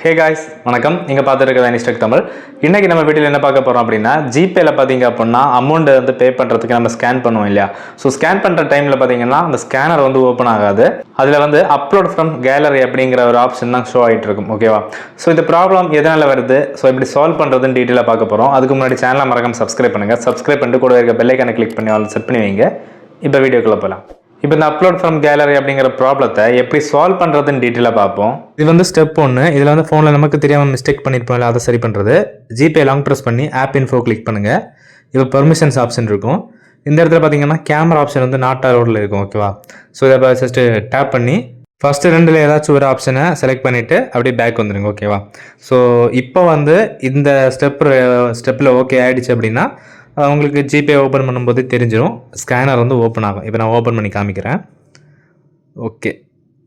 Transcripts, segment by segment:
Hey guys, வணக்கம். நீங்கள் பார்த்துருக்க அனிஸ்டெக் தமிழ். இன்றைக்கி நம்ம வீட்டில் என்ன பார்க்க போகிறோம் அப்படின்னா, ஜிபேயில் பார்த்தீங்க அப்படின்னா அமௌண்ட்டை வந்து பே பண்ணுறதுக்கு நம்ம ஸ்கேன் பண்ணுவோம் இல்லையா? ஸோ ஸ்கேன் பண்ணுற டைமில் பார்த்தீங்கன்னா அந்த ஸ்கேனர் வந்து ஓப்பன் ஆகாது. அதில் வந்து அப்லோட் ஃப்ரம் கேலரி அப்படிங்கிற ஒரு ஆப்ஷன் தான் ஷோ ஆகிட்டு இருக்கும். ஓகேவா? ஸோ இந்த ப்ராப்ளம் எதனால் வருது, ஸோ எப்படி சால்வ் பண்ணுறதுன்னு டீட்டெயிலாக பார்க்க போகிறோம். அதுக்கு முன்னாடி சேனலை மறக்காம சப்ஸ்கிரைப் பண்ணுங்கள். சப்ஸ்கிரைப் பண்ணிட்டு கூட இருக்க பெல் ஐகானை கிளிக் பண்ணி செட் பண்ணி வைங்க. இப்போ வீடியோக்குள்ளே போகலாம். இப்போ இந்த அப்லோட் ஃப்ரம் கேலரி அப்படிங்கிற ப்ராப்ளத்தை எப்படி சால்வ் பண்ணுறதுன்னு டீட்டெயிலாக பார்ப்போம். இது வந்து ஸ்டெப் 1. இதில் வந்து ஃபோனில் நமக்கு தெரியாமல் மிஸ்டேக் பண்ணியிருப்போம்ல, அதை சரி பண்ணுறது. ஜிபே லாங் ப்ரெஸ் பண்ணி ஆப் இன்ஃபோ கிளிக் பண்ணுங்கள். இப்போ பெர்மிஷன்ஸ் ஆப்ஷன் இருக்கும். இந்த இடத்துல பார்த்தீங்கன்னா கேமரா ஆப்ஷன் வந்து நாட் அலோடில் இருக்கும். ஓகேவா? ஸோ இதை ஜஸ்ட்டு டேப் பண்ணி ஃபஸ்ட்டு 2ல் ஏதாச்சும் ஒரு ஆப்ஷனை செலக்ட் பண்ணிவிட்டு அப்படியே பேக் வந்துடுங்க. ஓகேவா? ஸோ இப்போ வந்து இந்த ஸ்டெப்பில் ஓகே ஆகிடுச்சு அப்படின்னா உங்களுக்கு ஜிபே ஓப்பன் பண்ணும்போது தெரிஞ்சிடும். ஸ்கேனர் வந்து ஓப்பன் ஆகும். இப்போ நான் ஓப்பன் பண்ணி காமிக்கிறேன். ஓகே,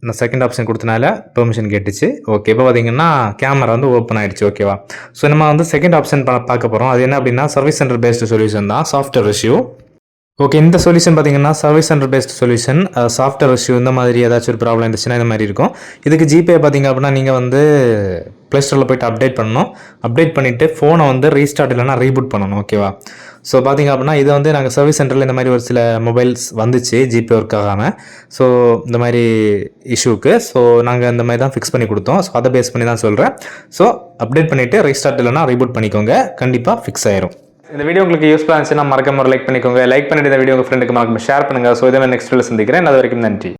நான் செகண்ட் ஆப்ஷன் கொடுத்தனால பெர்மிஷன் கேட்டுச்சு. ஓகே, இப்போ பார்த்தீங்கன்னா கேமரா வந்து ஓப்பன் ஆகிடுச்சு. ஓகேவா? ஸோ நம்ம வந்து செகண்ட் ஆப்ஷன் பார்க்க போகிறோம். அது என்ன அப்படின்னா சர்வீஸ் சென்டர் பேஸ்டு சொல்யூஷன் தான், சாஃப்ட்வேர் இஷ்யூ. ஓகே, இந்த சொல்யூஷன் பார்த்தீங்கன்னா service centre based solution. Software issue இந்த மாதிரி ஏதாச்சும் ஒரு ப்ராப்ளம் இருந்துச்சுன்னா இந்த மாதிரி இருக்கும். இதுக்கு ஜிபே பார்த்தீங்க அப்படின்னா நீங்கள் வந்து ப்ளே ஸ்டோரில் போய்ட்டு அப்டேட் பண்ணணும். அப்டேட் பண்ணிவிட்டு ஃபோனை வந்து ரீஸ்டார்ட் இல்லைனா ரீபூட் பண்ணணும். ஓகேவா? ஸோ பார்த்தீங்க அப்படின்னா இதை வந்து நாங்கள் சர்வீஸ் சென்டரில் இந்த மாதிரி ஒரு சில மொபைல்ஸ் வந்துச்சு ஜிபே ஒர்க் ஆகாமல். ஸோ இந்த மாதிரி இஷ்யூக்கு நாங்கள் இந்த மாதிரி தான் ஃபிக்ஸ் பண்ணி கொடுத்தோம். ஸோ அதை பேஸ் பண்ணி தான் சொல்கிறேன். ஸோ அப்டேட் பண்ணிவிட்டு ரீஸ்டார்ட் இல்லைனா ரீபூட் பண்ணிக்கோங்க, கண்டிப்பாக ஃபிக்ஸ் ஆயிரும். இந்த வீடியோ உங்களுக்கு யூஸ்ஃபுல்லாக இருந்துச்சுன்னா மறக்காம லைக் பண்ணிக்கோங்க. லைக் பண்ணிட்டு இந்த வீடியோ உங்கள் ஃப்ரெண்டுக்கு மறக்காம ஷேர் பண்ணுங்கள். ஸோ இதை நெக்ஸ்ட் வீடியோவில் சந்திக்கிறேன். அது வரைக்கும் நன்றி.